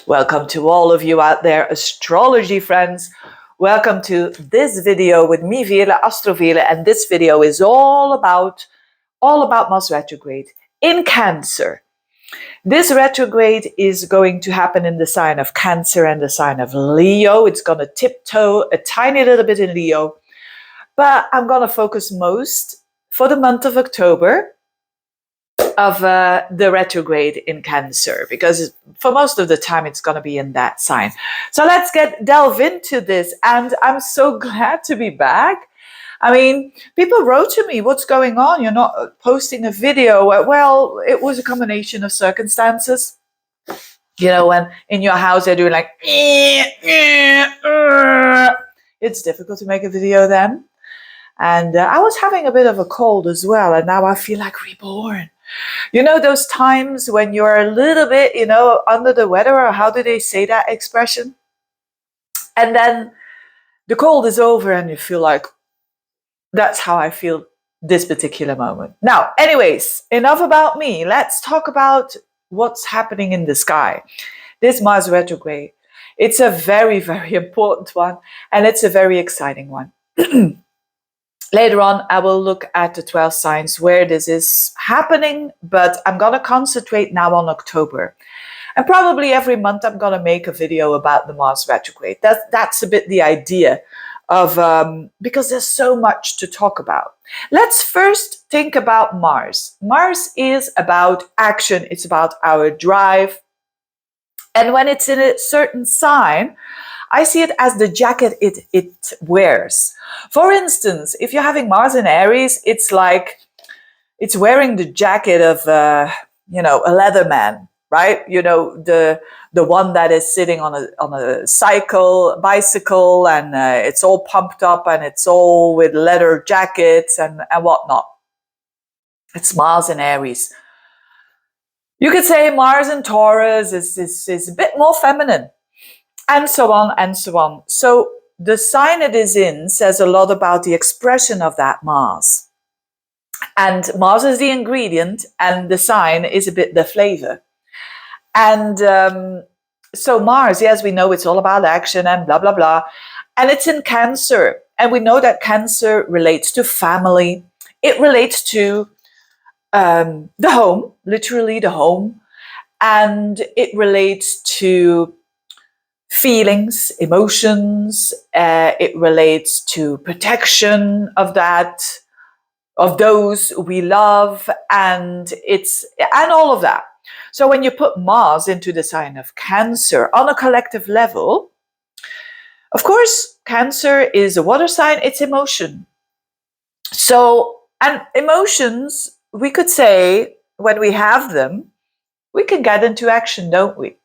Welcome to all of you out there, astrology friends. Welcome to this video with me, Veerle, Veerle, and this video is all about Mars retrograde in Cancer. This retrograde is going to happen in the sign of Cancer and the sign of Leo. It's going to tiptoe a tiny little bit in Leo, but I'm going to focus most for the month of October of the retrograde in Cancer, because for most of the time it's going to be in that sign. So let's delve into this, and I'm so glad to be back. I mean, people wrote to me, what's going on? You're not posting a video. Well, it was a combination of circumstances. You know, when in your house they're doing like, it's difficult to make a video then. And I was having a bit of a cold as well, and now I feel like reborn. You know, those times when you're a little bit, under the weather, or how do they say that expression? And then the cold is over and you feel like, that's how I feel this particular moment. Now, anyways, enough about me. Let's talk about what's happening in the sky. This Mars retrograde, it's a very, very important one, and it's a very exciting one. Later on, I will look at the 12 signs where this is happening, but I'm going to concentrate now on October. And probably every month I'm going to make a video about the Mars retrograde. That's a bit the idea of, because there's so much to talk about. Let's first think about Mars. Mars is about action. It's about our drive. And when it's in a certain sign, I see it as the jacket it wears. For instance, if you're having Mars in Aries, it's like it's wearing the jacket of a leatherman, right? You know, the one that is sitting on a bicycle, and it's all pumped up and it's all with leather jackets and whatnot. It's Mars in Aries. You could say Mars in Taurus is a bit more feminine. And so on and so on. So the sign it is in says a lot about the expression of that Mars. And Mars is the ingredient, and the sign is a bit the flavor. And so Mars, yes, we know it's all about action and blah, blah, blah. And it's in Cancer. And we know that Cancer relates to family. It relates to the home, literally the home. And it relates to feelings, emotions, it relates to protection of those we love, and all of that. So when you put Mars into the sign of Cancer on a collective level, of course, Cancer is a water sign, it's emotion. So, and emotions, we could say, when we have them, we can get into action, don't we?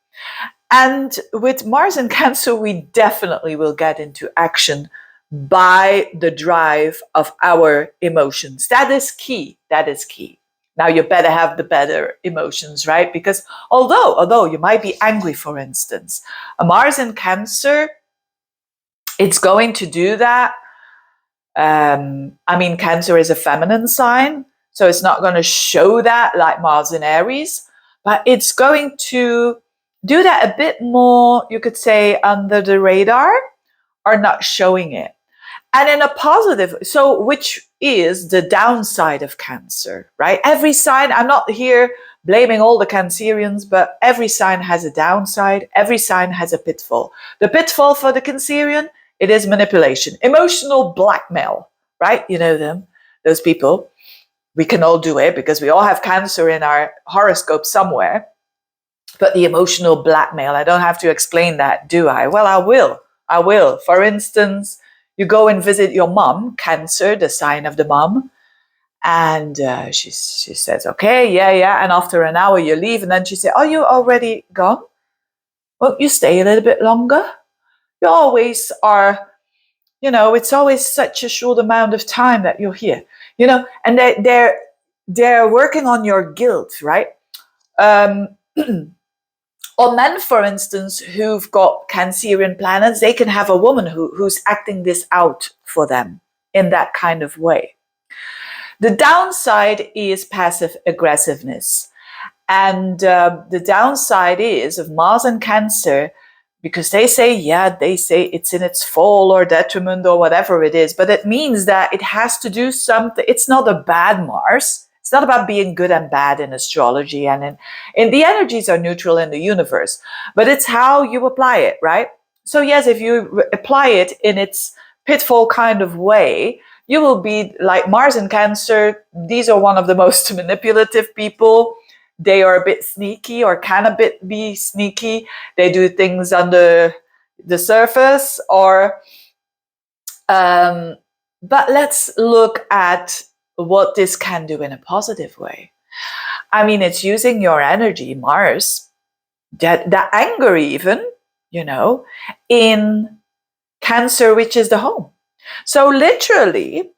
And with Mars in Cancer, we definitely will get into action by the drive of our emotions. That is key. That is key. Now, you better have the better emotions, right? Because although you might be angry, for instance, a Mars in Cancer, it's going to do that. Cancer is a feminine sign, so it's not going to show that like Mars in Aries, but it's going to do that a bit more, you could say, under the radar, or not showing it. And in a positive, so which is the downside of Cancer, right? Every sign, I'm not here blaming all the Cancerians, but every sign has a downside. Every sign has a pitfall. The pitfall for the Cancerian, it is manipulation, emotional blackmail, right? You know them, those people. We can all do it because we all have Cancer in our horoscope somewhere. But the emotional blackmail, I don't have to explain that, do I? Well, I will. For instance, you go and visit your mom, Cancer, the sign of the mom, and she says, okay, yeah. And after an hour you leave, and then she says, oh, you already gone? Won't you stay a little bit longer? You always are, it's always such a short amount of time that you're here, and they're working on your guilt, right? Or men, for instance, who've got Cancerian planets, they can have a woman who's acting this out for them in that kind of way. The downside is passive aggressiveness. And the downside is of Mars and Cancer, because they say it's in its fall or detriment or whatever it is, but it means that it has to do something. It's not a bad Mars. It's not about being good and bad in astrology, and in the energies are neutral in the universe, but it's how you apply it, right? So yes, if you apply it in its pitfall kind of way, you will be like Mars in Cancer. These are one of the most manipulative people. They are a bit sneaky, or can a bit be sneaky. They do things under the surface, but let's look at what this can do in a positive way. I mean, it's using your energy, Mars, that anger even, in Cancer, which is the home. So literally,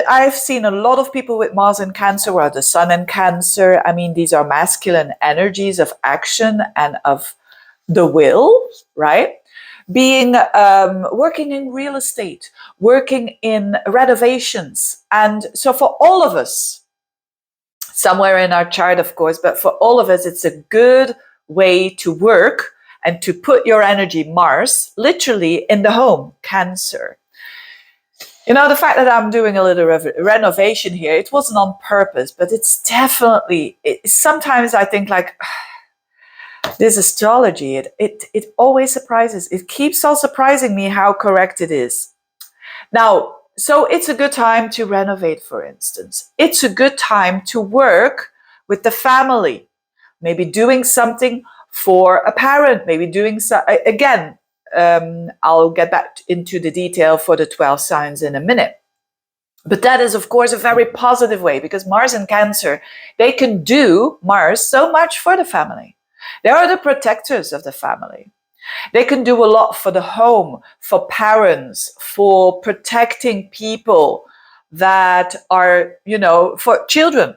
I've seen a lot of people with Mars in Cancer or the Sun in Cancer. I mean, these are masculine energies of action and of the will, right? Being working in real estate, working in renovations. And so for all of us, somewhere in our chart, of course, but for all of us, it's a good way to work and to put your energy, Mars, literally in the home, Cancer. The fact that I'm doing a little renovation here, it wasn't on purpose, but it's definitely, sometimes I think like, this astrology, it always surprises. It keeps on surprising me how correct it is. Now, so it's a good time to renovate, for instance. It's a good time to work with the family, maybe doing something for a parent, maybe doing again, I'll get back into the detail for the 12 signs in a minute. But that is, of course, a very positive way, because Mars and Cancer, they can do, Mars, so much for the family. They are the protectors of the family. They can do a lot for the home, for parents, for protecting people that are, for children,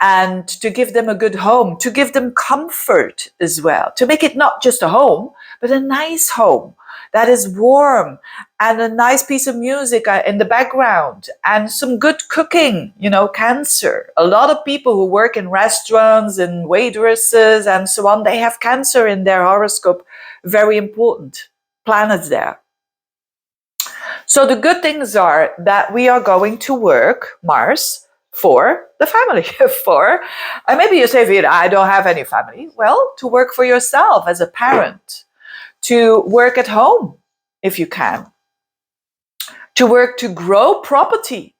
and to give them a good home, to give them comfort as well, to make it not just a home, but a nice home that is warm, and a nice piece of music in the background, and some good cooking, Cancer. A lot of people who work in restaurants and waitresses and so on, they have Cancer in their horoscope. Very important planets there. So the good things are that we are going to work, Mars, for the family, and maybe you say, Veerle, I don't have any family. Well, to work for yourself as a parent, to work at home if you can, to work to grow property,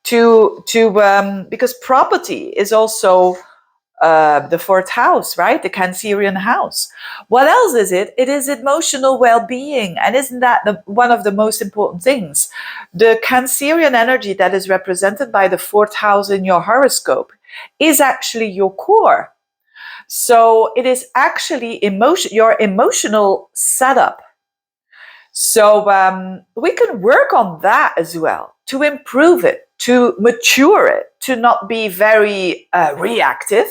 because property is also the fourth house, right? The Cancerian house. What else is it? It is emotional well-being. And isn't that one of the most important things? The Cancerian energy that is represented by the fourth house in your horoscope is actually your core. So it is actually your emotional setup. So we can work on that as well, to improve it, to mature it, to not be very reactive,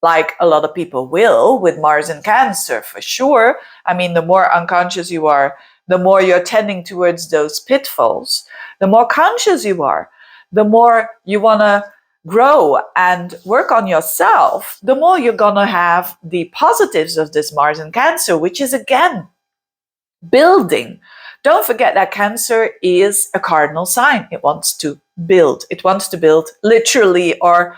like a lot of people will with Mars and Cancer, for sure. I mean, the more unconscious you are, the more you're tending towards those pitfalls. The more conscious you are, the more you want to grow and work on yourself, the more you're going to have the positives of this Mars and Cancer, which is, again, building. Don't forget that Cancer is a cardinal sign. It wants to build. It wants to build literally, or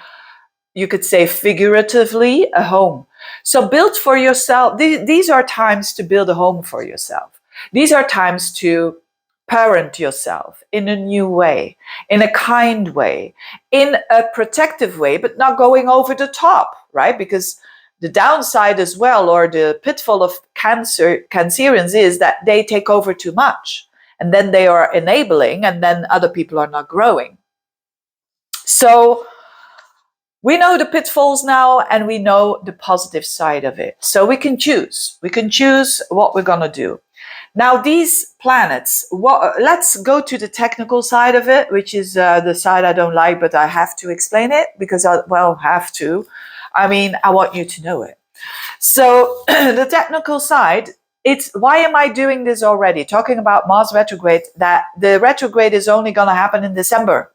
you could say figuratively, a home. So build for yourself. These are times to build a home for yourself. These are times to parent yourself in a new way, in a kind way, in a protective way, but not going over the top, right? Because the downside as well, or the pitfall of Cancerians, is that they take over too much, and then they are enabling, and then other people are not growing. So we know the pitfalls now, and we know the positive side of it. So we can choose. We can choose what we're going to do. Now, these planets, let's go to the technical side of it, which is the side I don't like, but I have to explain it because have to. I mean, I want you to know it. So the technical side, why am I doing this already? Talking about Mars retrograde, that the retrograde is only going to happen in December.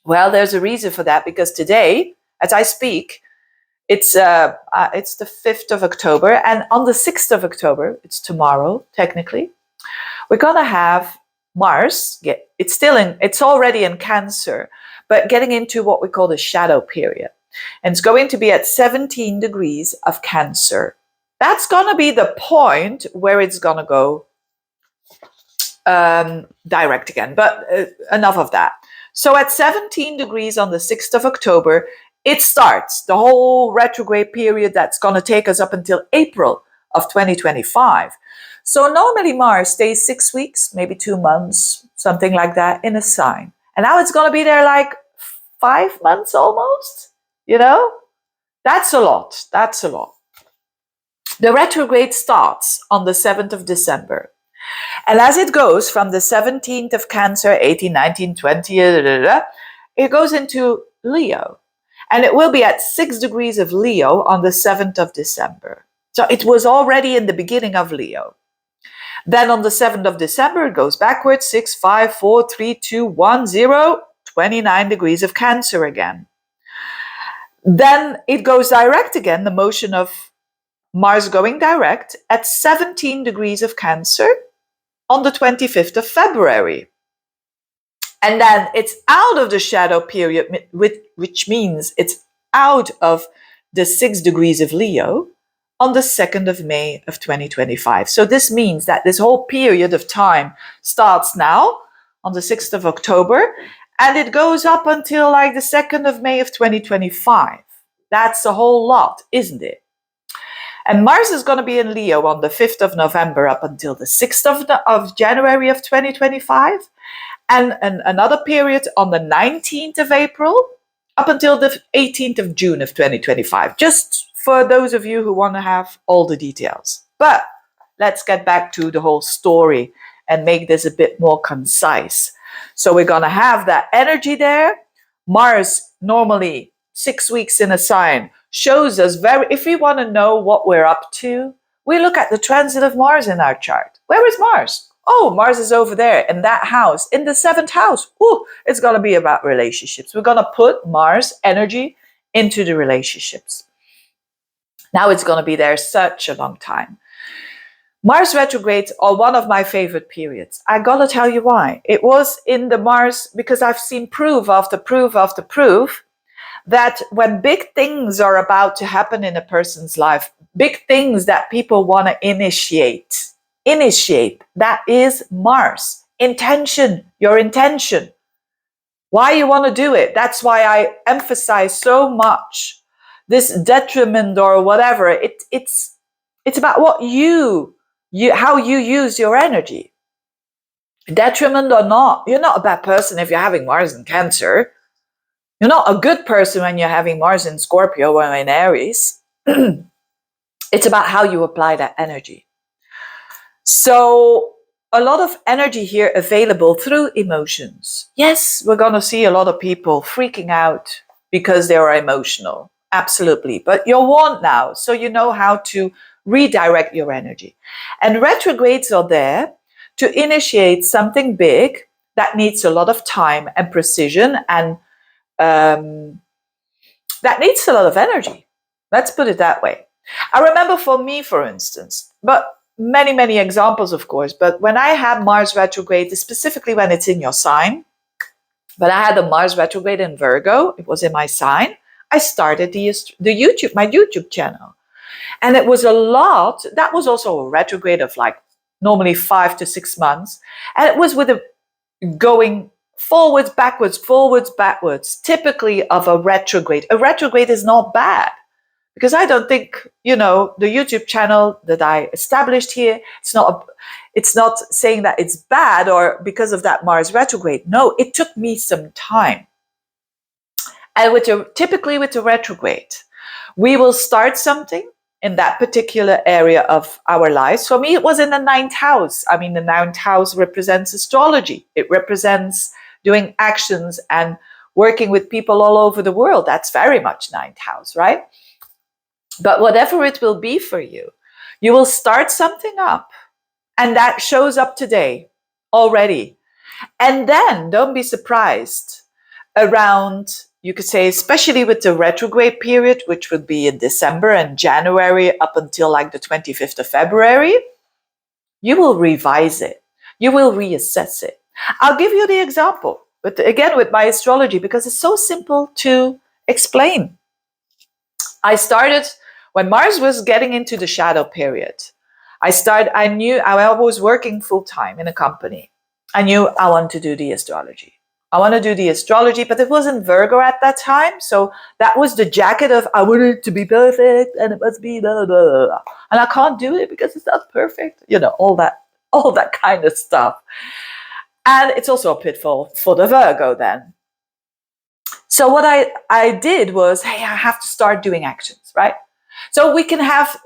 Well, there's a reason for that, because today, as I speak, It's the 5th of October, and on the 6th of October, it's tomorrow, technically, we're gonna have Mars. It's already in Cancer, but getting into what we call the shadow period. And it's going to be at 17 degrees of Cancer. That's gonna be the point where it's gonna go direct again, but enough of that. So at 17 degrees on the 6th of October, it starts the whole retrograde period that's going to take us up until April of 2025. So normally Mars stays 6 weeks, maybe 2 months, something like that, in a sign. And now it's going to be there like 5 months almost, you know? That's a lot. That's a lot. The retrograde starts on the 7th of December. And as it goes from the 17th of Cancer, 18, 19, 20, it goes into Leo. And it will be at 6 degrees of Leo on the 7th of December. So it was already in the beginning of Leo. Then on the 7th of December, it goes backwards, 6, 5, 4, 3, 2, 1, 0, 29 degrees of Cancer again. Then it goes direct again, the motion of Mars going direct at 17 degrees of Cancer on the 25th of February. And then it's out of the shadow period, which means it's out of the 6 degrees of Leo on the 2nd of May of 2025. So this means that this whole period of time starts now on the 6th of October, and it goes up until like the 2nd of May of 2025. That's a whole lot, isn't it? And Mars is going to be in Leo on the 5th of November up until the 6th of January of 2025. And another period on the 19th of April up until the 18th of June of 2025. Just for those of you who want to have all the details. But let's get back to the whole story and make this a bit more concise. So we're going to have that energy there. Mars, normally 6 weeks in a sign, shows us if we want to know what we're up to, we look at the transit of Mars in our chart. Where is Mars? Oh, Mars is over there in that house, in the 7th house. Ooh, it's going to be about relationships. We're going to put Mars energy into the relationships. Now it's going to be there such a long time. Mars retrogrades are one of my favorite periods. I got to tell you why. It was in the Mars, because I've seen proof after proof after proof that when big things are about to happen in a person's life, big things that people want to initiate, that is Mars. Intention, your intention. Why you want to do it. That's why I emphasize so much this detriment or whatever. It's about what how you use your energy. Detriment or not, you're not a bad person if you're having Mars in Cancer. You're not a good person when you're having Mars in Scorpio or in Aries. It's about how you apply that energy. So a lot of energy here available through emotions. Yes, we're going to see a lot of people freaking out because they are emotional. Absolutely. But you're warned now, so you know how to redirect your energy. And retrogrades are there to initiate something big that needs a lot of time and precision, and that needs a lot of energy. Let's put it that way. I remember for me, for instance, but many, many examples, of course, but when I had Mars retrograde, specifically when it's in your sign, but I had a Mars retrograde in Virgo, it was in my sign, I started my YouTube channel. And it was a lot. That was also a retrograde of like normally 5 to 6 months. And it was with a going forwards, backwards, typically of a retrograde. A retrograde is not bad, because I don't think, the YouTube channel that I established here, it's not saying that it's bad or because of that Mars retrograde. No, it took me some time. And typically with the retrograde, we will start something in that particular area of our lives. For me, it was in the 9th house. I mean, the 9th house represents astrology. It represents doing actions and working with people all over the world. That's very much 9th house, right? But whatever it will be for you, you will start something up, and that shows up today already. And then don't be surprised around you could say, especially with the retrograde period, which would be in December and January up until like the 25th of February, you will revise it. You will reassess it. I'll give you the example, but again, with my astrology, because it's so simple to explain. I started when Mars was getting into the shadow period. I knew I was working full time in a company. I knew I wanted to do the astrology. I want to do the astrology, but it wasn't Virgo at that time. So that was the jacket of I want it to be perfect and it must be blah, blah, blah. And I can't do it because it's not perfect. You know, all that kind of stuff. And it's also a pitfall for the Virgo then. So what I did was, hey, I have to start doing actions, right? So we can have,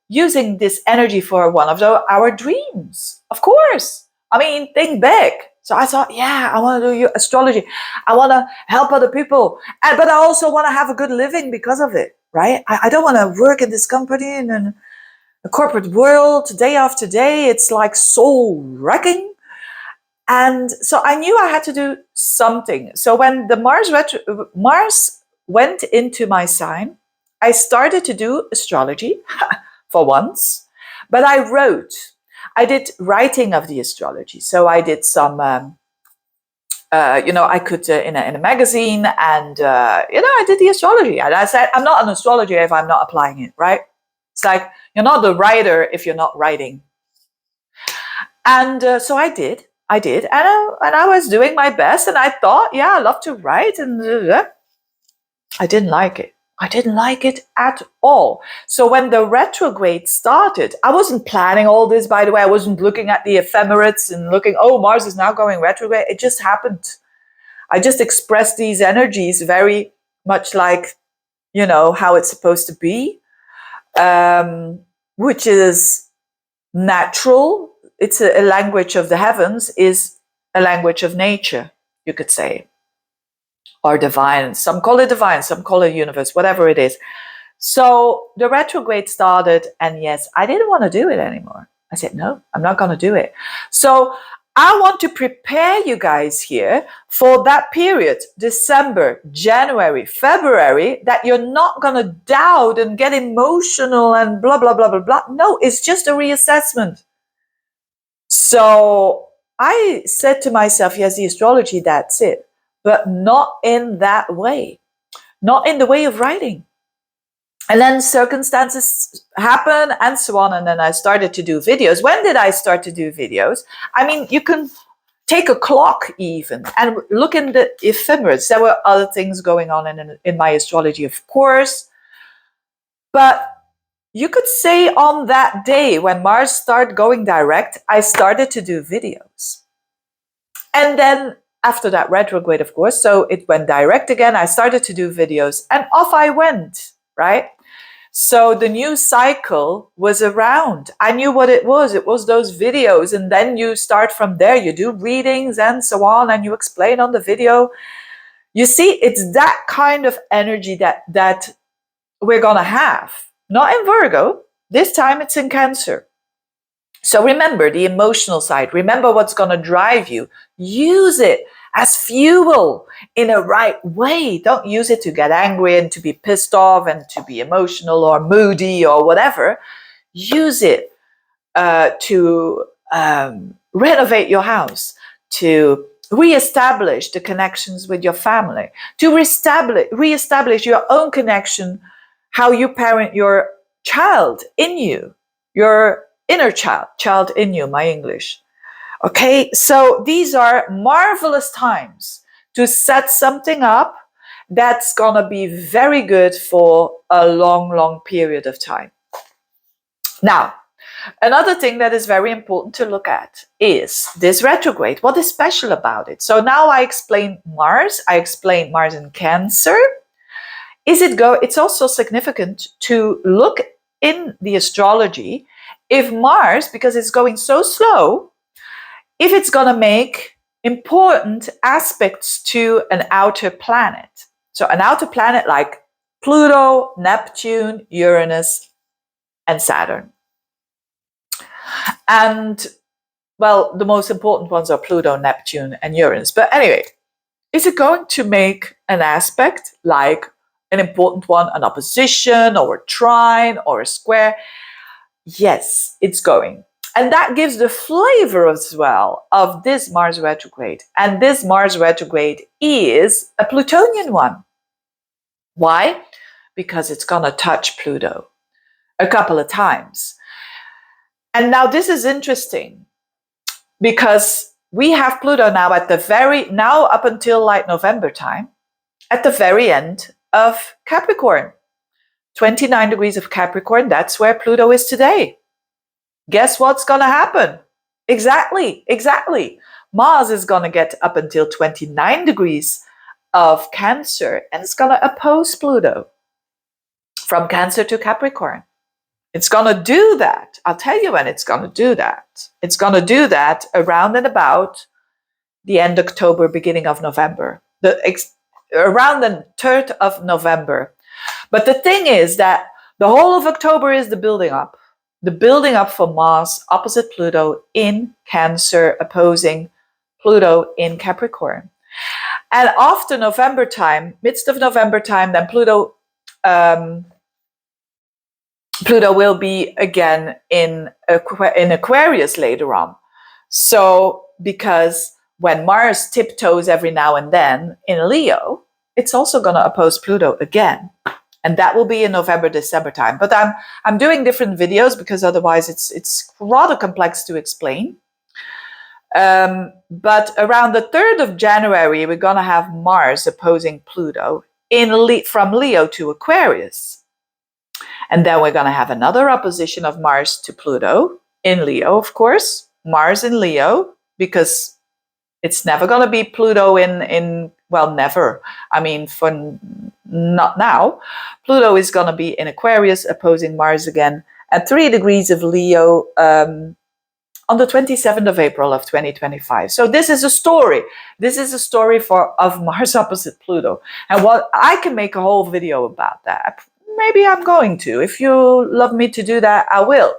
using this energy for one of our dreams. Of course. I mean, think big. So I thought, yeah, I want to do astrology. I want to help other people. But I also want to have a good living because of it, right? I don't want to work in this company and in the corporate world day after day. It's like soul wrecking. And so I knew I had to do something. So when the Mars went into my sign, I started to do astrology for once, but I did writing of the astrology. So I did some, I could in a magazine, and I did the astrology. And I said, I'm not an astrologer if I'm not applying it, right? It's like you're not the writer if you're not writing. And so I did, and I was doing my best, and I thought, yeah, I love to write, and I didn't like it. I didn't like it at all. So when the retrograde started, I wasn't planning all this, by the way. I wasn't looking at the ephemerides and looking, oh, Mars is now going retrograde. It just happened. I just expressed these energies very much like, how it's supposed to be, which is natural. It's a language of the heavens, is a language of nature, you could say. Or divine. Some call it divine, some call it universe, whatever it is. So the retrograde started, and yes, I didn't want to do it anymore. I said, no, I'm not going to do it. So I want to prepare you guys here for that period, December, January, February, that you're not going to doubt and get emotional and blah, blah, blah, blah, blah. No, it's just a reassessment. So I said to myself, yes, the astrology, that's it. But not in that way, not in the way of writing. And then circumstances happen and so on. And then I started to do videos. When did I start to do videos? I mean, you can take a clock even and look in the ephemerides. There were other things going on in my astrology, of course. But you could say on that day when Mars started going direct, I started to do videos. And then after that retrograde, of course, so it went direct again. I started to do videos and off I went, right? So the new cycle was around. I knew what it was. It was those videos. And then you start from there. You do readings and so on, and you explain on the video. You see, it's that kind of energy that we're going to have. Not in Virgo. This time it's in Cancer. So remember the emotional side. Remember what's going to drive you. Use it as fuel in a right way. Don't use it to get angry and to be pissed off and to be emotional or moody or whatever. Use it to renovate your house, to reestablish the connections with your family, to reestablish your own connection, how you parent your child in you, your inner child in you, my English. Okay, so these are marvelous times to set something up that's going to be very good for a long, long period of time. Now, another thing that is very important to look at is this retrograde. What is special about it? So now I explained Mars. I explained Mars in Cancer. It's also significant to look in the astrology if Mars, because it's going so slow, if it's going to make important aspects to an outer planet. So an outer planet like Pluto, Neptune, Uranus, and Saturn. And, well, the most important ones are Pluto, Neptune, and Uranus. But anyway, Is it going to make an aspect, like an important one, an opposition or a trine or a square? Yes, it's going. And that gives the flavor as well of this Mars retrograde. And this Mars retrograde is a Plutonian one. Why? Because it's going to touch Pluto a couple of times. And now this is interesting because we have Pluto now up until like November time, at the very end of Capricorn. 29 degrees of Capricorn, that's where Pluto is today. Guess what's going to happen? Exactly. Mars is going to get up until 29 degrees of Cancer, and it's going to oppose Pluto from Cancer to Capricorn. It's going to do that. I'll tell you when it's going to do that. It's going to do that around and about the end of October, beginning of November, around the 3rd of November. But the thing is that the whole of October is the building up for Mars opposite Pluto in Cancer, opposing Pluto in Capricorn. And after November time, midst of November time, then Pluto will be again in Aquarius later on. So because when Mars tiptoes every now and then in Leo, it's also going to oppose Pluto again. And that will be in November, December time. But I'm doing different videos because otherwise it's rather complex to explain. But around the 3rd of January, we're going to have Mars opposing Pluto from Leo to Aquarius. And then we're going to have another opposition of Mars to Pluto in Leo, of course. Mars in Leo, because it's never going to be Pluto never. I mean, for not now. Pluto is going to be in Aquarius, opposing Mars again at 3 degrees of Leo on the 27th of April of 2025. So this is a story. This is a story of Mars opposite Pluto. And what I can make a whole video about that. Maybe I'm going to. If you love me to do that, I will.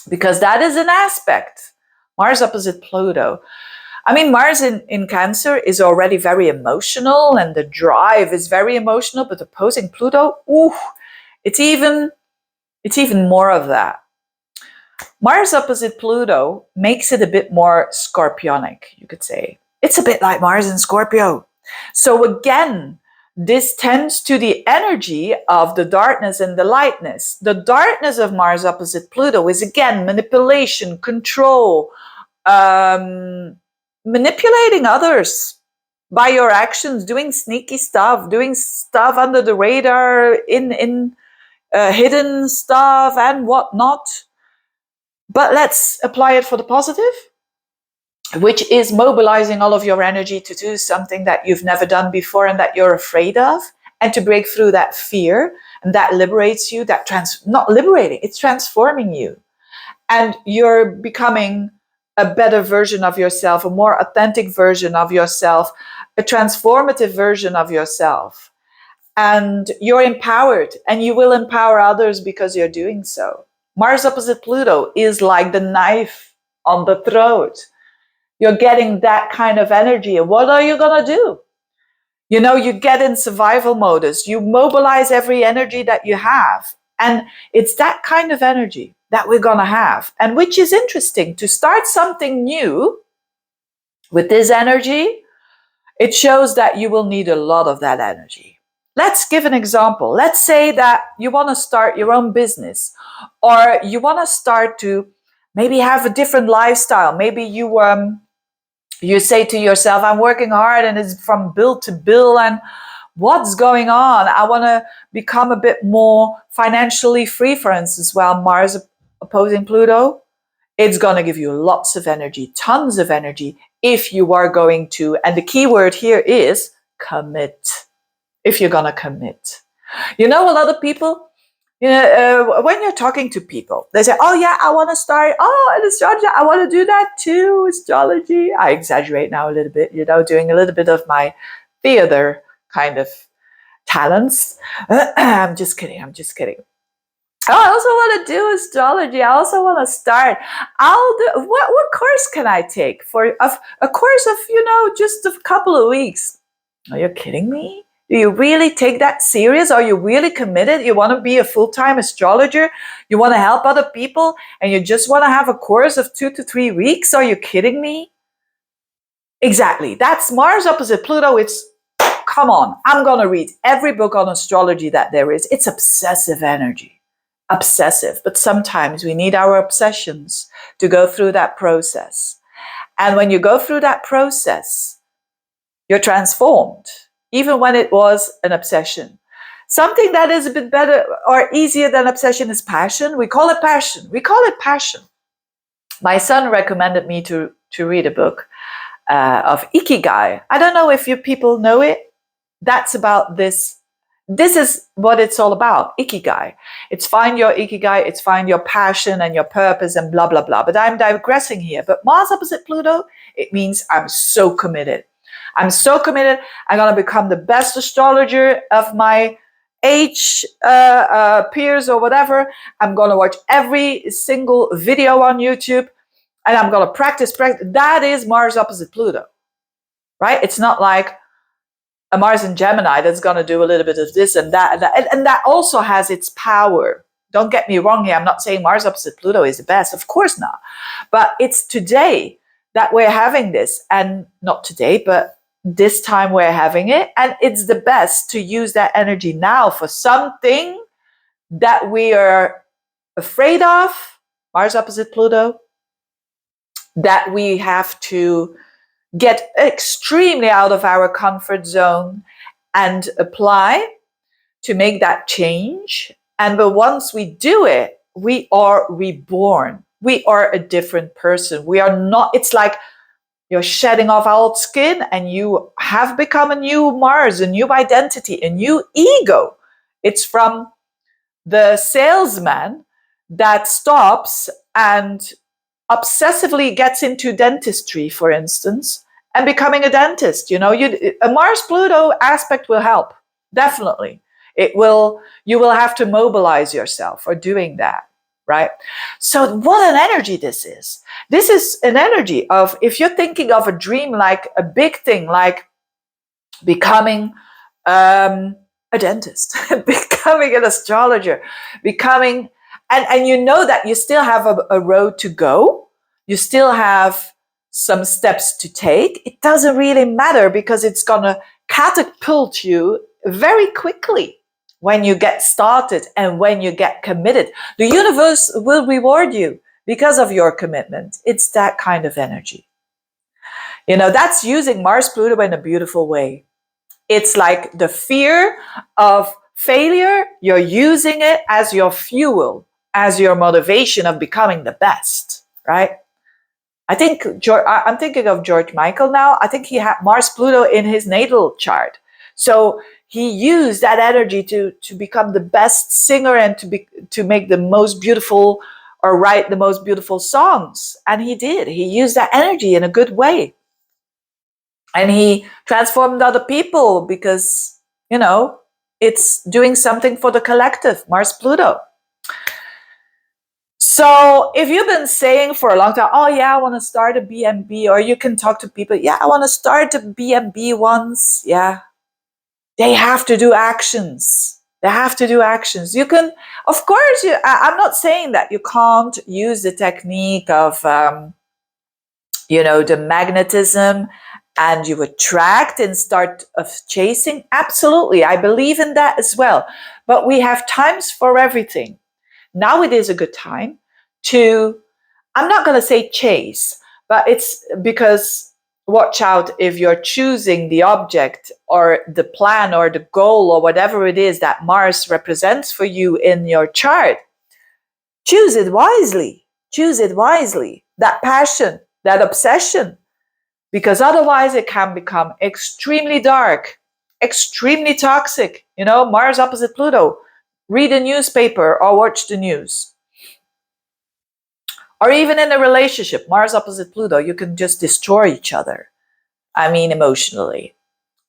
Because that is an aspect. Mars opposite Pluto. I mean, Mars in Cancer is already very emotional, and the drive is very emotional, but opposing Pluto, it's even more of that. Mars opposite Pluto makes it a bit more scorpionic, you could say. It's a bit like Mars in Scorpio. So again, this tends to the energy of the darkness and the lightness. The darkness of Mars opposite Pluto is again manipulation, control, manipulating others by your actions, doing sneaky stuff, doing stuff under the radar, in hidden stuff and whatnot. But let's apply it for the positive, which is mobilizing all of your energy to do something that you've never done before and that you're afraid of, and to break through that fear. And that liberates you, not liberating, it's transforming you. And you're becoming a better version of yourself, a more authentic version of yourself, a transformative version of yourself. And you're empowered, and you will empower others because you're doing so. Mars opposite Pluto is like the knife on the throat. You're getting that kind of energy. And what are you going to do? You get in survival modus. You mobilize every energy that you have. And it's that kind of energy that we're going to have. And which is interesting, to start something new with this energy, it shows that you will need a lot of that energy. Let's give an example. Let's say that you want to start your own business, or you want to start to maybe have a different lifestyle. Maybe you say to yourself, I'm working hard and it's from bill to bill, and what's going on? I want to become a bit more financially free, for instance. Well, Mars opposing Pluto, it's going to give you lots of energy, tons of energy, if you are going to, and the key word here is commit. If you're going to commit. A lot of people, when you're talking to people, they say, oh yeah, I want to start, an astrology, I want to do that too, astrology. I exaggerate now a little bit, doing a little bit of my theater kind of talents. I'm just kidding. Oh, I also want to do astrology. I also want to start. I'll do what course can I take for a course of, just a couple of weeks? Are you kidding me? Do you really take that serious? Are you really committed? You want to be a full-time astrologer? You want to help other people and you just want to have a course of 2 to 3 weeks? Are you kidding me? Exactly. That's Mars opposite Pluto. It's, come on, I'm going to read every book on astrology that there is. It's obsessive energy. Obsessive. But sometimes we need our obsessions to go through that process. And when you go through that process, you're transformed, even when it was an obsession. Something that is a bit better or easier than obsession is passion. We call it passion. We call it passion. My son recommended me to read a book of Ikigai. I don't know if you people know it. That's about this. This is what it's all about, Ikigai. It's find your Ikigai, it's find your passion and your purpose and blah, blah, blah. But I'm digressing here. But Mars opposite Pluto, it means I'm so committed. I'm so committed. I'm going to become the best astrologer of my age, peers or whatever. I'm going to watch every single video on YouTube and I'm going to practice. That is Mars opposite Pluto, right? It's not like a Mars in Gemini that's going to do a little bit of this and that, and that also has its power. Don't get me wrong here. I'm not saying Mars opposite Pluto is the best. Of course not. But it's today that we're having this, and not today, but this time we're having it. And it's the best to use that energy now for something that we are afraid of, Mars opposite Pluto, that we have to get extremely out of our comfort zone and apply to make that change. And but once we do it, we are reborn. We are a different person. We are not, it's like you're shedding off old skin and you have become a new Mars, a new identity, a new ego. It's from the salesman that stops and obsessively gets into dentistry, for instance, and becoming a dentist. A Mars Pluto aspect will help, definitely. It will. You will have to mobilize yourself for doing that, right? So what an energy this is. This is an energy of, if you're thinking of a dream like a big thing, like becoming a dentist, becoming an astrologer, becoming, and you know that you still have a road to go. You still have some steps to take. It doesn't really matter because it's going to catapult you very quickly when you get started and when you get committed. The universe will reward you because of your commitment. It's that kind of energy. That's using Mars Pluto in a beautiful way. It's like the fear of failure. You're using it as your fuel, as your motivation of becoming the best, right? I'm thinking of George Michael now. I think he had Mars Pluto in his natal chart. So he used that energy to become the best singer and to make the most beautiful or write the most beautiful songs. And he did. He used that energy in a good way. And he transformed other people because, it's doing something for the collective, Mars Pluto. So if you've been saying for a long time, oh yeah, I want to start a B&B, or you can talk to people, yeah, I want to start a B&B once. Yeah, they have to do actions. They have to do actions. You can, of course, I'm not saying that you can't use the technique of, the magnetism and you attract and start of chasing. Absolutely. I believe in that as well. But we have times for everything. Now it is a good time to, I'm not going to say chase, but it's because watch out if you're choosing the object or the plan or the goal or whatever it is that Mars represents for you in your chart. Choose it wisely. Choose it wisely. That passion, that obsession, because otherwise it can become extremely dark, extremely toxic. Mars opposite Pluto. Read a newspaper or watch the news. Or even in a relationship, Mars opposite Pluto, you can just destroy each other. I mean, emotionally.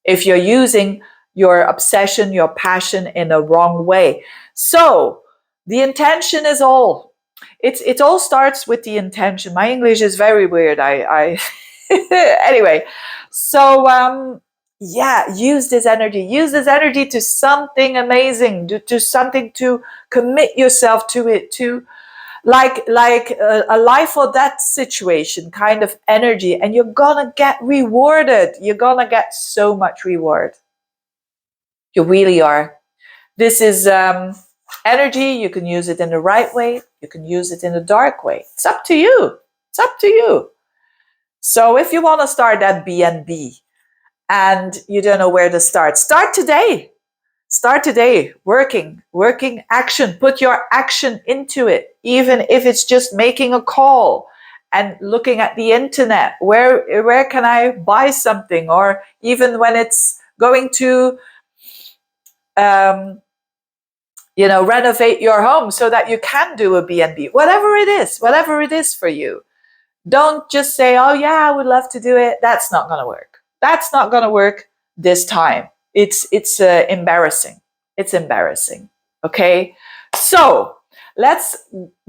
If you're using your obsession, your passion in a wrong way. So The intention is all. It all starts with the intention. My English is very weird. I anyway. So yeah, use this energy. Use this energy to something amazing. To something, to commit yourself to it. To like a life or death situation kind of energy, and you're gonna get rewarded. You're gonna get so much reward. You really are. This is energy. You can use it in the right way. You can use it in the dark way. It's up to you. It's up to you. So if you want to start that BNB and you don't know where to start today. Start today, working action. Put your action into it, even if it's just making a call and looking at the internet. Where can I buy something? Or even when it's going to, renovate your home so that you can do a BNB. Whatever it is for you. Don't just say, oh yeah, I would love to do it. That's not going to work. That's not going to work this time. It's embarrassing. It's embarrassing. Okay. So let's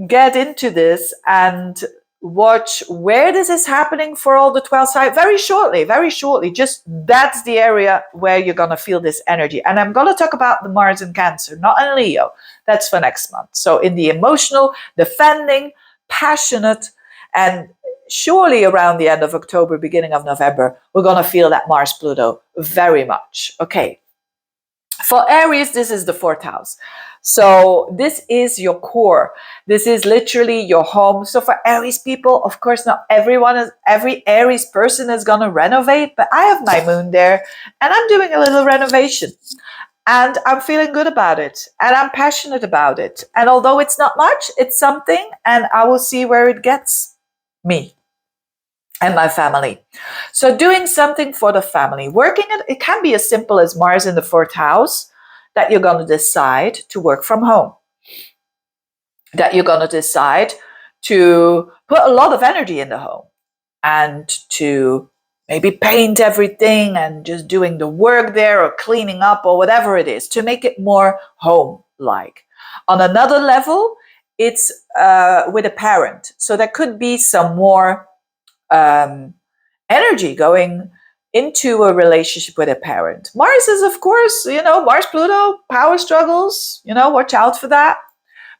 get into this and watch where this is happening for all the 12 signs very shortly. Just that's the area where you're going to feel this energy. And I'm going to talk about the Mars in Cancer, not in Leo. That's for next month. So in the emotional, defending, passionate, and surely around the end of October, beginning of November, we're going to feel that Mars Pluto very much. Okay. For Aries, this is the 4th house. So this is your core. This is literally your home. So for Aries people, of course, not every Aries person is going to renovate, but I have my moon there and I'm doing a little renovation. And I'm feeling good about it. And I'm passionate about it. And although it's not much, it's something. And I will see where it gets me and my family. So doing something for the family. Working it can be as simple as Mars in the 4th house, that you're going to decide to work from home. That you're going to decide to put a lot of energy in the home. And to maybe paint everything and just doing the work there or cleaning up or whatever it is. To make it more home-like. On another level, it's with a parent. So there could be some more energy going into a relationship with a parent. Mars is, of course, Mars, Pluto, power struggles, watch out for that.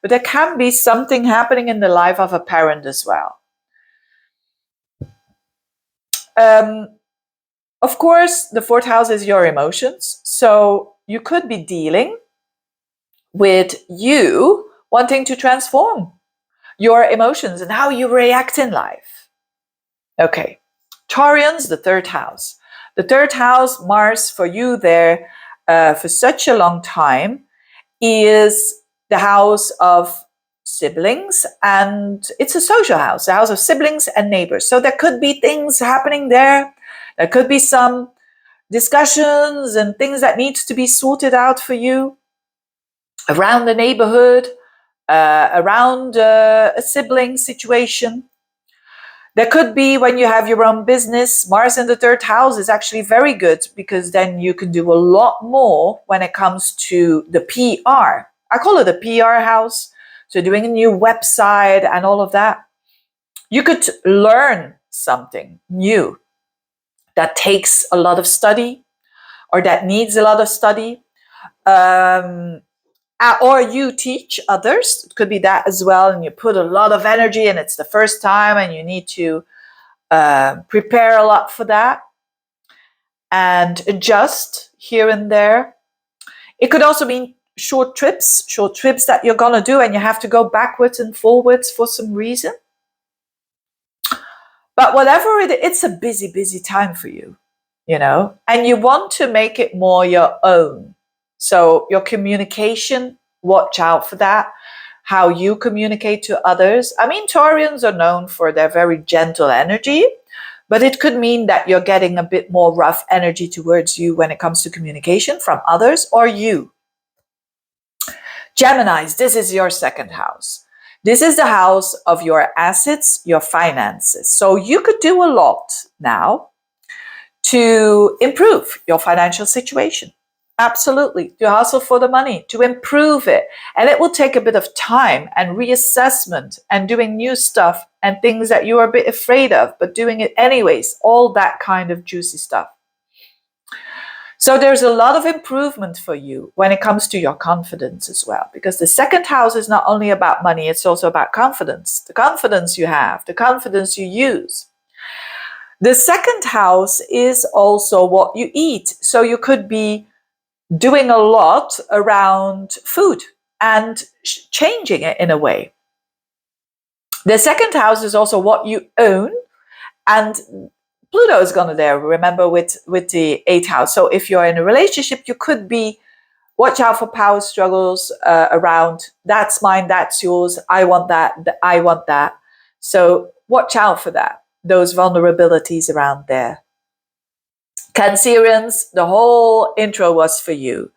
But there can be something happening in the life of a parent as well. Of course, the 4th house is your emotions. So you could be dealing with you wanting to transform your emotions and how you react in life. Okay. Taurians, the 3rd house. The 3rd house, Mars, for you there for such a long time, is the house of siblings, and it's a social house, the house of siblings and neighbors. So there could be things happening there. There could be some discussions and things that needs to be sorted out for you around the neighborhood, around a sibling situation. There could be when you have your own business. Mars in the 3rd house is actually very good because then you can do a lot more when it comes to the PR. I call it a PR house. So doing a new website and all of that. You could learn something new that takes a lot of study or that needs a lot of study. Or you teach others. It could be that as well. And you put a lot of energy and it's the first time and you need to prepare a lot for that and adjust here and there. It could also mean short trips that you're going to do and you have to go backwards and forwards for some reason. But whatever it's a busy time for you, and you want to make it more your own. So your communication, watch out for that. How you communicate to others. I mean, Taurians are known for their very gentle energy, but it could mean that you're getting a bit more rough energy towards you when it comes to communication from others or you. Geminis, this is your 2nd house. This is the house of your assets, your finances. So you could do a lot now to improve your financial situation. Absolutely. To hustle for the money, to improve it. And it will take a bit of time and reassessment and doing new stuff and things that you are a bit afraid of, but doing it anyways. All that kind of juicy stuff. So there's a lot of improvement for you when it comes to your confidence as well, because the second house is not only about money, it's also about confidence. The confidence you have, the confidence you use. The second house is also what you eat. So you could be doing a lot around food and changing it in a way. The second house is also what you own, and Pluto is going to there, remember, with the 8th house. So if you're in a relationship, you could be, watch out for power struggles around, that's mine, that's yours, I want that, I want that. So watch out for that, those vulnerabilities around there. Cancerians, the whole intro was for you.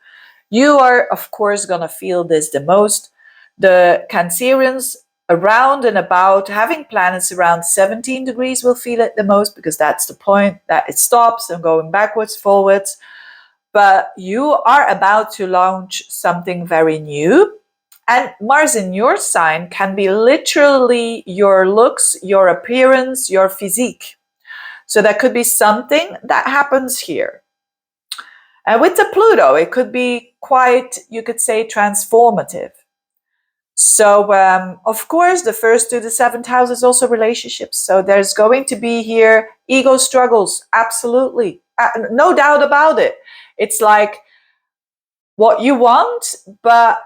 You are, of course, going to feel this the most. The Cancerians around and about, having planets around 17 degrees will feel it the most, because that's the point that it stops and going backwards, forwards. But you are about to launch something very new. And Mars in your sign can be literally your looks, your appearance, your physique. So that could be something that happens here. And with the Pluto, it could be quite, you could say, transformative. So, of course, the 1st to the 7th house is also relationships. So there's going to be here ego struggles. Absolutely. No doubt about it. It's like what you want, but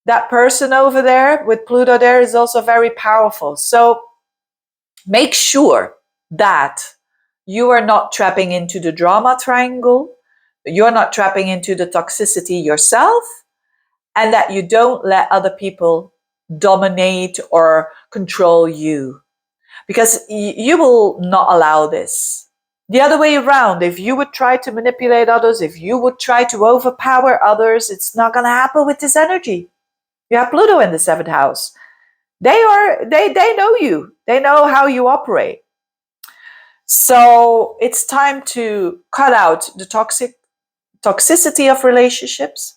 that person over there with Pluto there is also very powerful. So make sure that you are not trapping into the drama triangle. You're not trapping into the toxicity yourself, and that you don't let other people dominate or control you, because you will not allow this. The other way around, if you would try to manipulate others, if you would try to overpower others, it's not going to happen with this energy. You have Pluto in the 7th house. They know you. They know how you operate. So it's time to cut out the toxicity of relationships.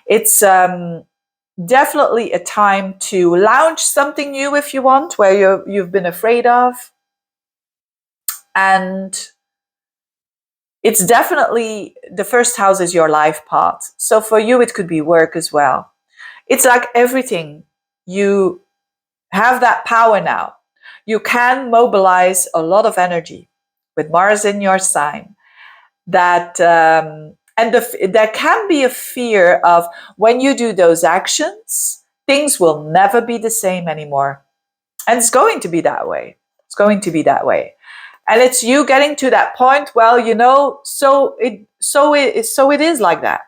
It's definitely a time to launch something new if you want, where you've been afraid of. And it's definitely, the 1st house is your life path. So for you, it could be work as well. It's like everything. You have that power now. You can mobilize a lot of energy with Mars in your sign. That there can be a fear of, when you do those actions, things will never be the same anymore. And it's going to be that way. It's going to be that way. And it's you getting to that point, well, so it is like that.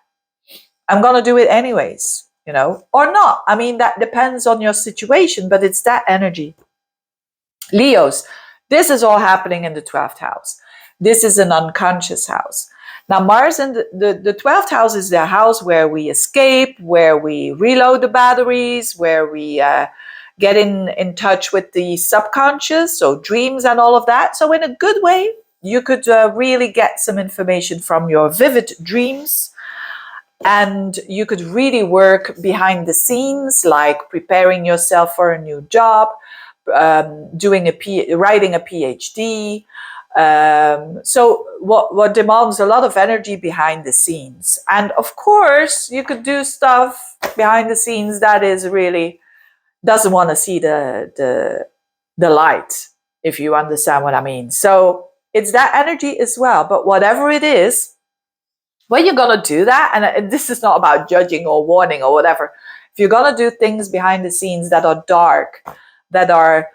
I'm going to do it anyways, or not. I mean, that depends on your situation, but it's that energy. Leos, this is all happening in the 12th house. This is an unconscious house. Now, Mars in the 12th house is the house where we escape, where we reload the batteries, where we get in touch with the subconscious, so dreams and all of that. So in a good way, you could really get some information from your vivid dreams. And you could really work behind the scenes, like preparing yourself for a new job, writing a PhD. So what demands a lot of energy behind the scenes. And of course, you could do stuff behind the scenes that is really doesn't want to see the light, if you understand what I mean. So it's that energy as well. But whatever it is, when you're going to do that, and this is not about judging or warning or whatever, if you're going to do things behind the scenes that are dark, that are,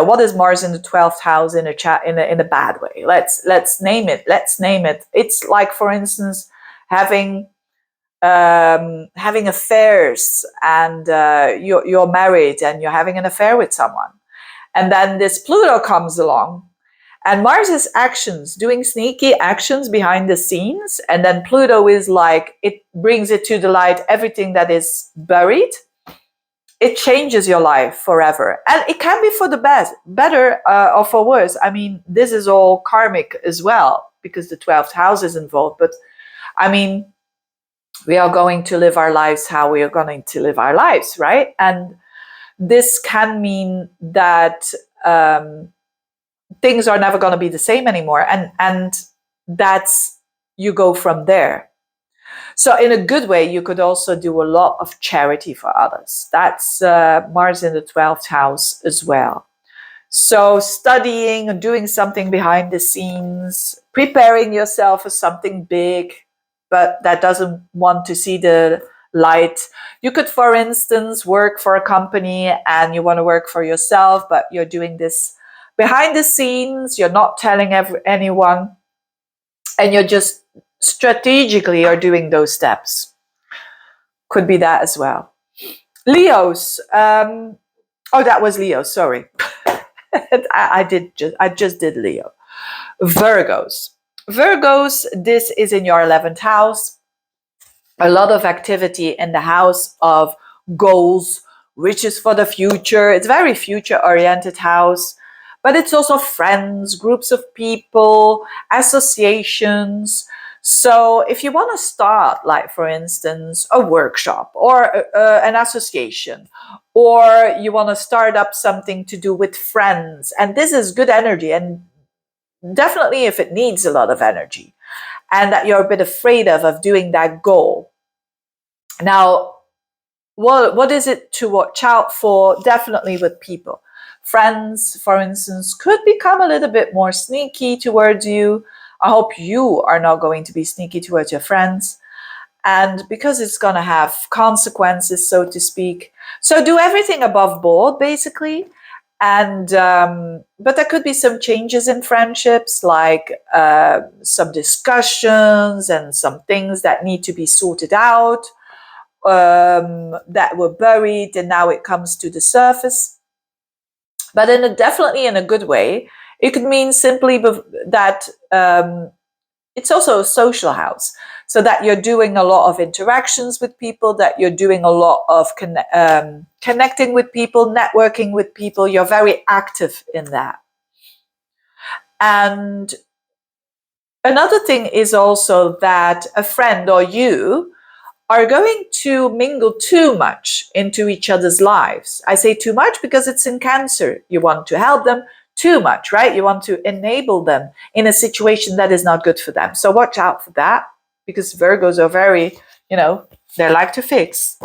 what is Mars in the 12th house in a bad way? Let's name it. It's like, for instance, having affairs, and you're married and you're having an affair with someone. And then this Pluto comes along. And Mars's actions, doing sneaky actions behind the scenes, and then Pluto is like, it brings it to the light, everything that is buried. It changes your life forever. And it can be for the better or for worse. I mean, this is all karmic as well. because the 12th house is involved, but I mean, we are going to live our lives how we are going to live our lives, right? And this can mean that things are never going to be the same anymore, and that's, you go from there. So in a good way, you could also do a lot of charity for others. That's Mars in the 12th house as well. So studying and doing something behind the scenes, preparing yourself for something big, but that doesn't want to see the light. You could, for instance, work for a company and you want to work for yourself, but you're doing this behind the scenes. You're not telling anyone, and you're just strategically are doing those steps. Could be that as well. Leos. Oh, that was Leo. Sorry. I just did Leo. Virgos. Virgos, this is in your 11th house. A lot of activity in the house of goals, wishes for the future. It's very future-oriented house, but it's also friends, groups of people, associations. So if you want to start, like for instance, a workshop or an association, or you want to start up something to do with friends, and this is good energy, and definitely if it needs a lot of energy, and that you're a bit afraid of doing that goal. Now, what is it to watch out for? Definitely with people. Friends, for instance, could become a little bit more sneaky towards you. I hope you are not going to be sneaky towards your friends. And because it's going to have consequences, so to speak. So do everything above board, basically. And but there could be some changes in friendships, like some discussions and some things that need to be sorted out, that were buried, and now it comes to the surface. But definitely in a good way. It could mean simply that it's also a social house, so that you're doing a lot of interactions with people, that you're doing a lot of connecting with people, networking with people. You're very active in that. And another thing is also that a friend or you are going to mingle too much into each other's lives. I say too much because it's in Cancer. You want to help them too much, right? You want to enable them in a situation that is not good for them. So watch out for that, because Virgos are very, they like to fix.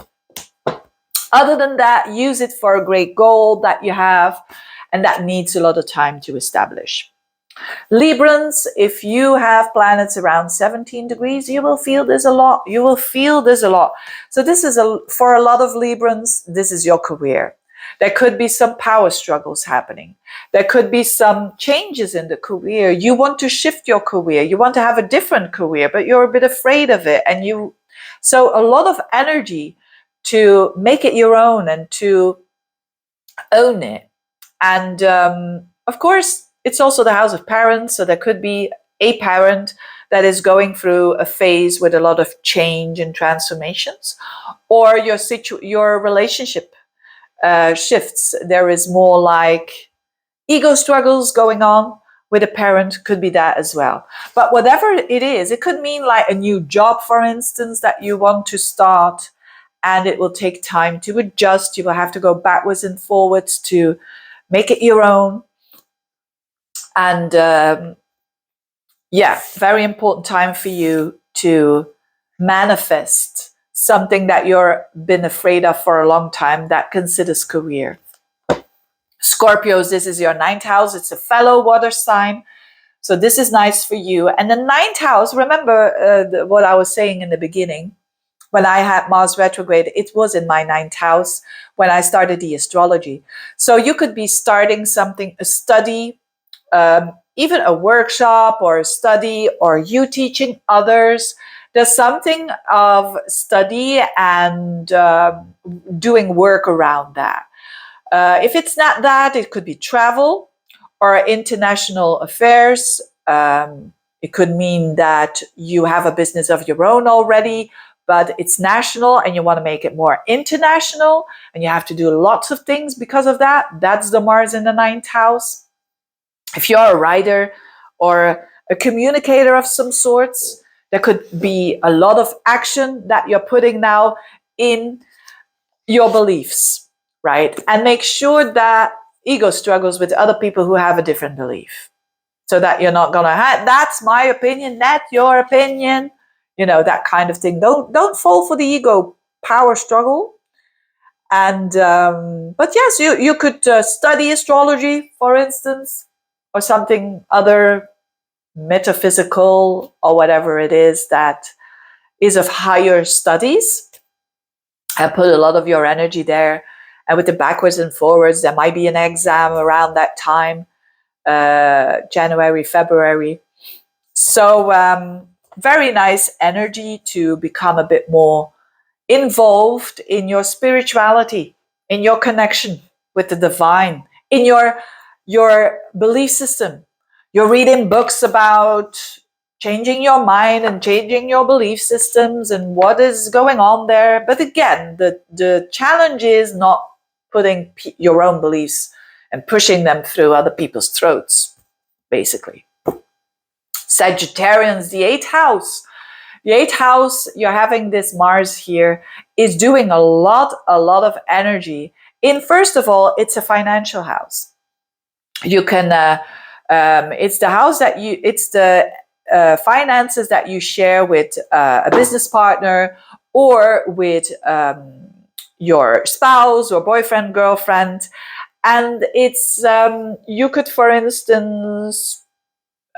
Other than that, use it for a great goal that you have, and that needs a lot of time to establish. Librans, if you have planets around 17 degrees, you will feel this a lot. You will feel this a lot. So this is for a lot of Librans, this is your career. There could be some power struggles happening. There could be some changes in the career. You want to shift your career. You want to have a different career, but you're a bit afraid of it. So a lot of energy to make it your own and to own it. And of course, it's also the house of parents, so there could be a parent that is going through a phase with a lot of change and transformations, or your relationship shifts. There is more like ego struggles going on with a parent, could be that as well. But whatever it is, it could mean like a new job, for instance, that you want to start, and it will take time to adjust. You will have to go backwards and forwards to make it your own. And very important time for you to manifest something that you've been afraid of for a long time, that considers career. Scorpios, this is your 9th house. It's a fellow water sign. So this is nice for you. And the 9th house, remember what I was saying in the beginning, when I had Mars retrograde, it was in my 9th house when I started the astrology. So you could be starting something, a study, even a workshop or a study, or you teaching others. There's something of study and doing work around that. If it's not that, it could be travel or international affairs. It could mean that you have a business of your own already, but it's national and you want to make it more international, and you have to do lots of things because of that. That's the Mars in the 9th house. If you're a writer or a communicator of some sorts. There could be a lot of action that you're putting now in your beliefs, right? And make sure that ego struggles with other people who have a different belief. So that you're not gonna that's my opinion, that's your opinion, that kind of thing. Don't fall for the ego power struggle. And but yes, you could study astrology, for instance, or something other metaphysical or whatever it is that is of higher studies, and put a lot of your energy there. And with the backwards and forwards, there might be an exam around that time, January, February. So very nice energy to become a bit more involved in your spirituality, in your connection with the divine, in your belief system. You're reading books about changing your mind and changing your belief systems and what is going on there. But again, the challenge is not putting your own beliefs and pushing them through other people's throats, basically. Sagittarians, the eighth house. The eighth house, you're having this Mars here, is doing a lot of energy. First of all, it's a financial house. You can, it's the house that it's the finances that you share with a business partner or with your spouse or boyfriend, girlfriend. And it's, you could, for instance,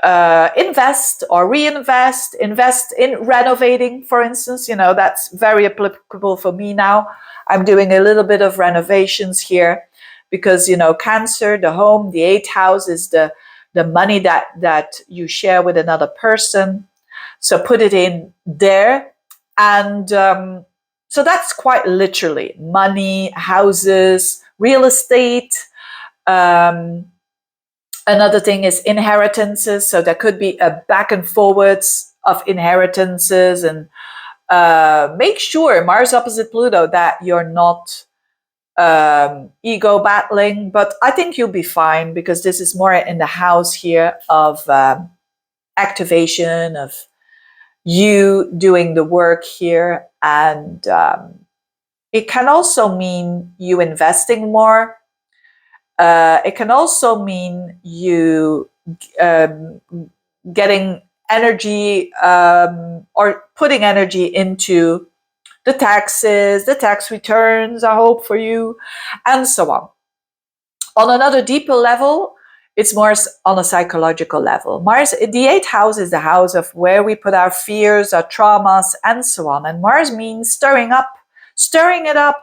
invest or reinvest, invest in renovating, for instance. That's very applicable for me now. I'm doing a little bit of renovations here because, Cancer, the home, the eighth house is the money that you share with another person. So put it in there. And so that's quite literally money, houses, real estate. Another thing is inheritances. So there could be a back and forwards of inheritances. And make sure, Mars opposite Pluto, that you're not ego battling. But I think you'll be fine because this is more in the house here of activation, of you doing the work here. And it can also mean you investing more. It can also mean you getting energy or putting energy into the taxes, the tax returns, I hope for you, and so on. On another deeper level, it's more on a psychological level. Mars, the eighth house is the house of where we put our fears, our traumas, and so on. And Mars means stirring it up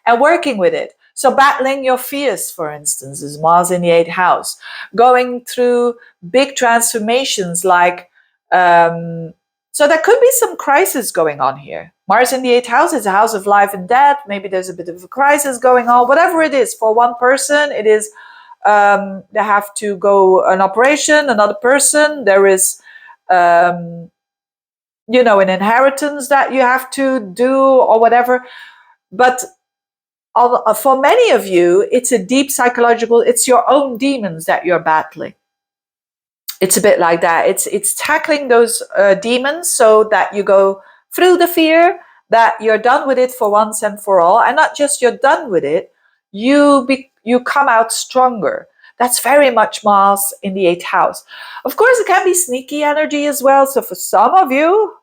and working with it. So battling your fears, for instance, is Mars in the eighth house. Going through big transformations like, so there could be some crisis going on here. Mars in the eighth house is a house of life and death. Maybe there's a bit of a crisis going on. Whatever it is, for one person, it is they have to go an operation. Another person, there is, an inheritance that you have to do or whatever. But for many of you, it's a deep psychological, it's your own demons that you're battling. It's a bit like that. It's tackling those demons so that you go through the fear, that you're done with it for once and for all. And not just you're done with it, you come out stronger. That's very much Mars in the eighth house. Of course, it can be sneaky energy as well. So for some of you,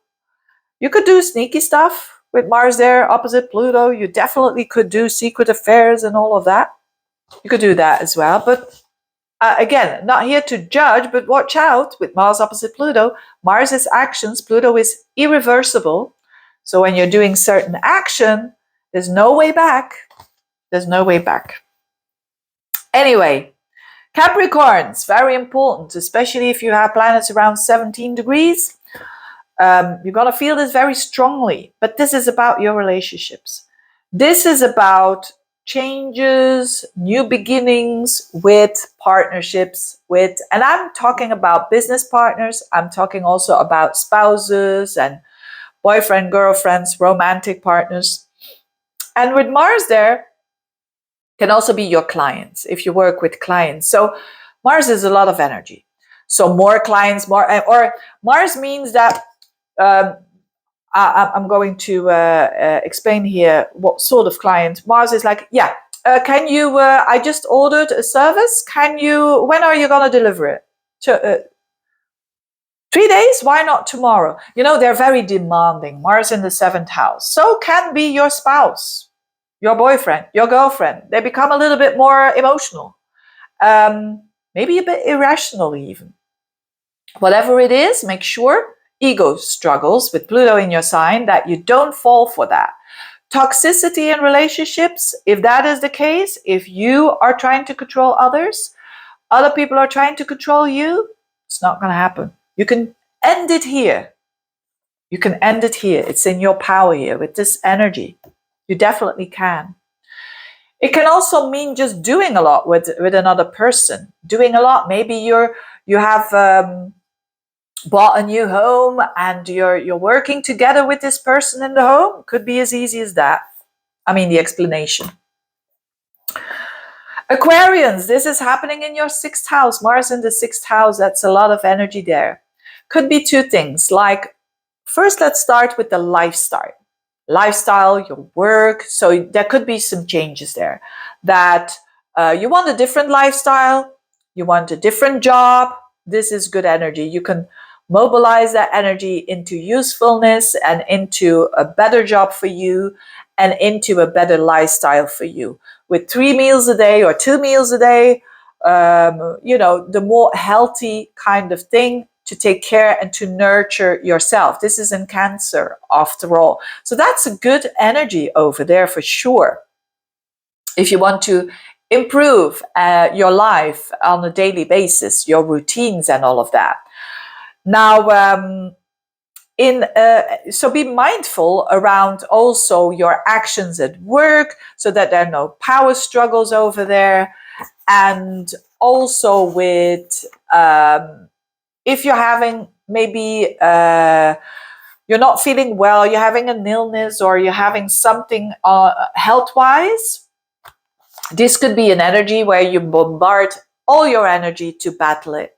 you could do sneaky stuff. With Mars there, opposite Pluto, you definitely could do secret affairs and all of that. You could do that as well. But again, not here to judge, but watch out with Mars opposite Pluto. Mars is actions. Pluto is irreversible. So when you're doing certain action, there's no way back. There's no way back. Anyway, Capricorns, very important, especially if you have planets around 17 degrees. You're going to feel this very strongly, but this is about your relationships. This is about changes, new beginnings with partnerships and I'm talking about business partners. I'm talking also about spouses and boyfriend, girlfriends, romantic partners. And with Mars there, can also be your clients if you work with clients. So Mars is a lot of energy. So more clients, more, or Mars means that, I'm going to explain here what sort of client. Mars is like, yeah, can you, I just ordered a service. When are you going to deliver it? 3 days? Why not tomorrow? They're very demanding. Mars in the 7th house. So can be your spouse, your boyfriend, your girlfriend. They become a little bit more emotional. Maybe a bit irrational even. Whatever it is, make sure, ego struggles with Pluto in your sign, that you don't fall for that. Toxicity in relationships, if that is the case, if you are trying to control others, other people are trying to control you, it's not going to happen. You can end it here. You can end it here. It's in your power here with this energy. You definitely can. It can also mean just doing a lot with another person. Doing a lot. Maybe you have bought a new home and you're working together with this person in the home. Could be as easy as that. I mean, the explanation. Aquarians, this is happening in your 6th house. Mars in the 6th house. That's a lot of energy there. Could be two things. Like, first, let's start with the lifestyle, your work. So there could be some changes there, that you want a different lifestyle, you want a different job. This is good energy. You can mobilize that energy into usefulness and into a better job for you and into a better lifestyle for you. With 3 meals a day or 2 meals a day, the more healthy kind of thing, to take care and to nurture yourself. This is in Cancer, after all. So that's a good energy over there for sure. If you want to improve your life on a daily basis, your routines and all of that. Now, so be mindful around also your actions at work, so that there are no power struggles over there. And also with, if you're having maybe you're not feeling well, you're having an illness, or you're having something health-wise, this could be an energy where you bombard all your energy to battle it.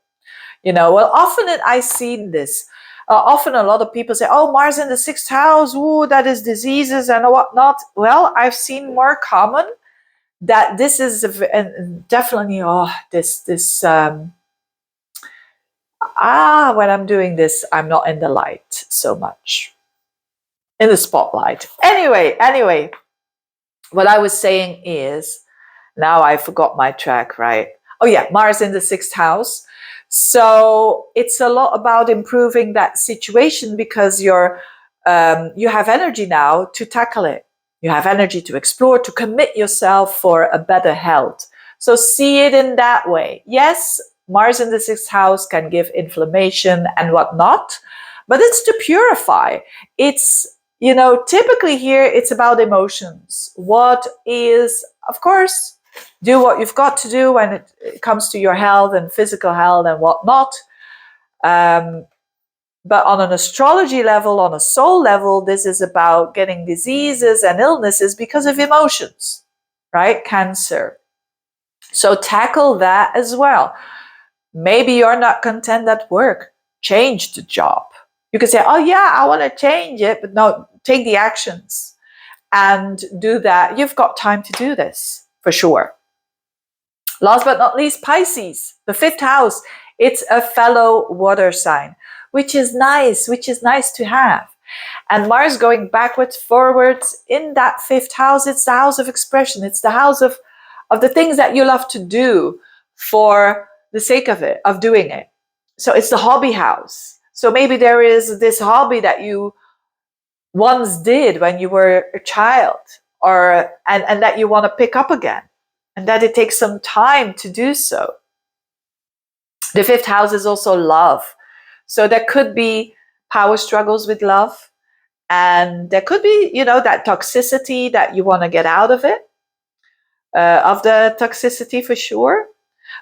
Well, often I've seen this. Often a lot of people say, oh, Mars in the 6th house, ooh, that is diseases and whatnot. Well, I've seen more common that this is definitely, when I'm doing this, I'm not in the light so much, in the spotlight. Anyway, what I was saying is, now I forgot my track, right? Oh yeah, Mars in the 6th house. So it's a lot about improving that situation, because you have energy now to tackle it. You have energy to explore, to commit yourself for a better health. So see it in that way. Yes, Mars in the 6th house can give inflammation and whatnot, but it's to purify. It's, typically here it's about emotions. What is, of course, do what you've got to do when it comes to your health and physical health and whatnot. But on an astrology level, on a soul level, this is about getting diseases and illnesses because of emotions, right? Cancer. So tackle that as well. Maybe you're not content at work. Change the job. You can say, oh yeah, I want to change it, but no, take the actions and do that. You've got time to do this for sure. Last but not least, Pisces, the 5th house. It's a fellow water sign, which is nice to have. And Mars going backwards, forwards in that 5th house, it's the house of expression. It's the house of the things that you love to do for the sake of it, of doing it. So it's the hobby house. So maybe there is this hobby that you once did when you were a child, and that you want to pick up again, and that it takes some time to do so. The 5th house is also love. So there could be power struggles with love, and there could be, that toxicity that you want to get out of it, of the toxicity for sure.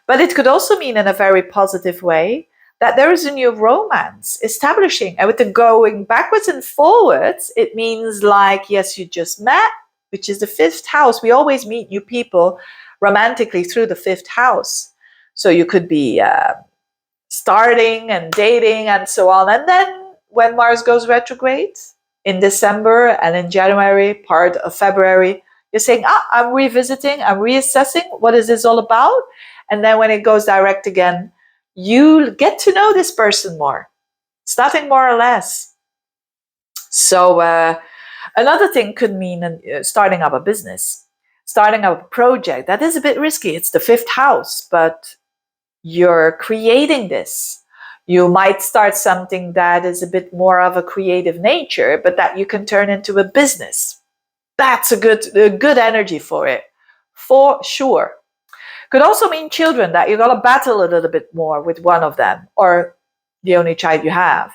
But it could also mean in a very positive way that there is a new romance establishing. And with the going backwards and forwards, it means like, yes, you just met, which is the 5th house. We always meet new people romantically through the 5th house. So you could be starting and dating and so on. And then when Mars goes retrograde in December and in January, part of February, you're saying, I'm revisiting, I'm reassessing, what is this all about? And then when it goes direct again, you get to know this person more. It's nothing more or less. So another thing could mean starting up a business, starting up a project. That is a bit risky. It's the 5th house, but you're creating this. You might start something that is a bit more of a creative nature, but that you can turn into a business. That's a good energy for it, for sure. Could also mean children, that you got to battle a little bit more with one of them, or the only child you have.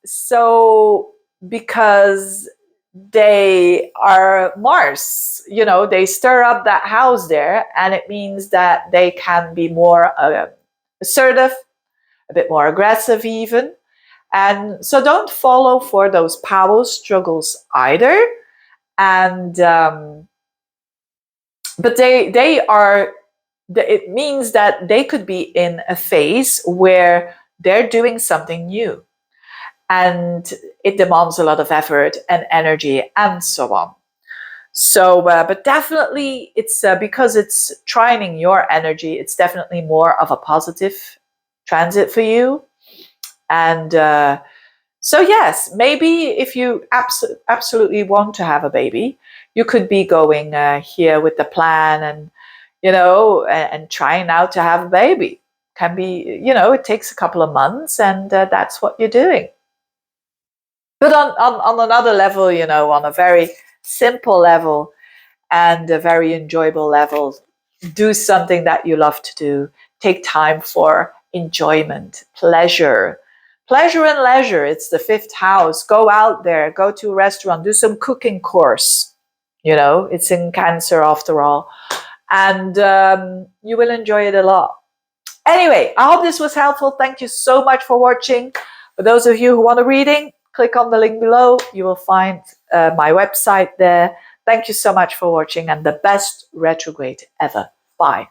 So because they are Mars, they stir up that house there, and it means that they can be more assertive, a bit more aggressive even. And so don't follow for those power struggles either. And but it means that they could be in a phase where they're doing something new, and it demands a lot of effort and energy and so on. So, but definitely it's because it's trining your energy, it's definitely more of a positive transit for you. And so, yes, maybe if you absolutely want to have a baby, you could be going here with the plan and, and trying out to have a baby. Can be, it takes a couple of months, and that's what you're doing. But on another level, on a very simple level and a very enjoyable level, do something that you love to do. Take time for enjoyment, pleasure. Pleasure and leisure, it's the 5th house. Go out there, go to a restaurant, do some cooking course. It's in Cancer after all. And you will enjoy it a lot. Anyway, I hope this was helpful. Thank you so much for watching. For those of you who want a reading, click on the link below. You will find my website there. Thank you so much for watching, and the best retrograde ever. Bye.